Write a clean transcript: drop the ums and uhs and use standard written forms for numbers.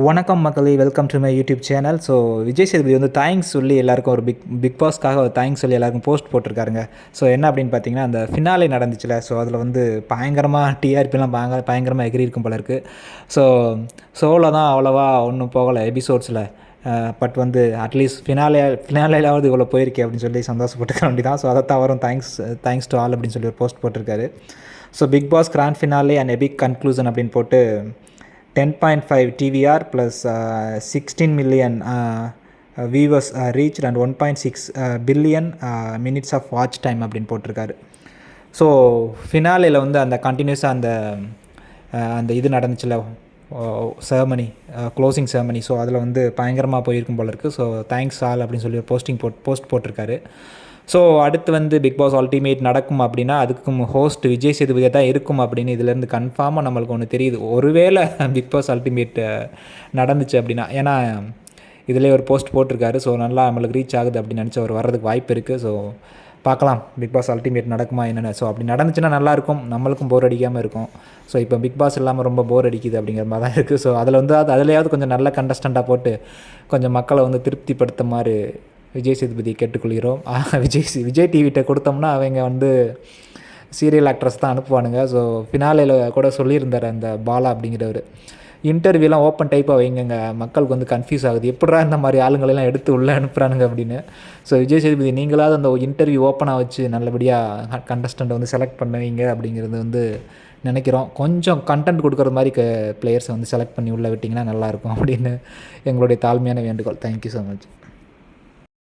வணக்கம் மக்களே, welcome to my YouTube channel. So Vijay Sethupathi வந்து தேங்க்ஸ் சொல்லி எல்லாருக்கும் ஒரு பிக் பாஸ்க்காக ஒரு தேங்க்ஸ் சொல்லி எல்லாருக்கும் போஸ்ட் போட்டிருக்காருங்க. ஸோ என்ன அப்படின்னு பார்த்தீங்கன்னா, அந்த ஃபினாலே நடந்துச்சுல, ஸோ அதில் வந்து பயங்கரமாக டிஆர்பிலாம் பயங்கரமாக எகிரி இருக்கும் போல இருக்குது. ஸோ ஷோவில் தான் அவ்வளோவா ஒன்றும் போகலை எபிசோட்ஸில். பட் வந்து அட்லீஸ்ட் ஃபினாலேயாவது இவ்வளோ போயிருக்கே அப்படின்னு சொல்லி சந்தோஷப்பட்டுக்க வேண்டியதான். ஸோ அதைத்தான் அவரும் தேங்க்ஸ் டு ஆல் அப்படின்னு சொல்லி ஒரு போஸ்ட் போட்டிருக்காரு. So Bigg Boss grand finale and epic conclusion அப்படின்னு போட்டு 10.5 TVR plus 16 million viewers reached and 1.6 billion minutes of watch time அப்படின்னு போட்டிருக்காரு. ஸோ ஃபினாலேயில் வந்து அந்த கண்டினியூஸாக அந்த இது நடந்துச்சுல, செர்மனி, க்ளோசிங் செர்மனி. ஸோ அதில் வந்து பயங்கரமாக போயிருக்கும் போல இருக்குது. ஸோ தேங்க்ஸ் ஆல் அப்படின்னு சொல்லி போஸ்ட் போட்டிருக்காரு. ஸோ அடுத்து வந்து பிக் பாஸ் அல்டிமேட் நடக்கும் அப்படின்னா அதுக்கும் ஹோஸ்ட் விஜய் சேதுபதியாக தான் இருக்கும் அப்படின்னு இதிலேருந்து கன்ஃபார்மாக நம்மளுக்கு ஒன்று தெரியுது. ஒருவேளை பிக் பாஸ் அல்டிமேட் நடந்துச்சு அப்படின்னா, ஏன்னா இதிலே ஒரு போஸ்ட் போட்டிருக்காரு. ஸோ நல்லா நம்மளுக்கு ரீச் ஆகுது அப்படின்னு நினச்சி அவர் வர்றதுக்கு வாய்ப்பு இருக்குது. ஸோ பார்க்கலாம் பிக் பாஸ் அல்டிமேட் நடக்குமா என்னென்ன. ஸோ அப்படி நடந்துச்சுன்னா நல்லாயிருக்கும், நம்மளுக்கும் போர் அடிக்காமல் இருக்கும். ஸோ இப்போ பிக் பாஸ் இல்லாமல் ரொம்ப போர் அடிக்குது அப்படிங்கிற மாதிரி தான் இருக்குது. ஸோ அதில் வந்து அதுலேயாவது கொஞ்சம் நல்ல கண்டஸ்டண்ட்டாக போட்டு கொஞ்சம் மக்களை வந்து திருப்திப்படுத்த மாதிரி விஜய் சேதுபதி கேட்டுக்கொள்கிறோம். விஜய் டிவிகிட்ட கொடுத்தோம்னா அவங்க வந்து சீரியல் ஆக்ட்ரஸ் தான் அனுப்புவானுங்க. ஸோ ஃபினாலேயில் கூட சொல்லியிருந்தார் அந்த பாலா அப்படிங்கிறவர், இன்டர்வியூலாம் ஓப்பன் டைப்பாக வைங்க, மக்களுக்கு வந்து கன்ஃபியூஸ் ஆகுது, எப்படா இந்த மாதிரி ஆளுங்களெல்லாம் எடுத்து உள்ளே அனுப்புகிறானுங்க அப்படின்னு. ஸோ விஜய் சேதுபதி நீங்களாவது அந்த இன்டர்வியூ ஓப்பனாக வச்சு நல்லபடியாக கண்டஸ்டண்ட்டை வந்து செலக்ட் பண்ணுவீங்க அப்படிங்கிறது வந்து நினைக்கிறோம். கொஞ்சம் கண்டென்ட் கொடுக்குற மாதிரி பிளேயர்ஸை வந்து செலக்ட் பண்ணி உள்ளே விட்டிங்கன்னா நல்லாயிருக்கும் அப்படின்னு எங்களுடைய தாழ்மையான வேண்டுகோள். Thank you so much.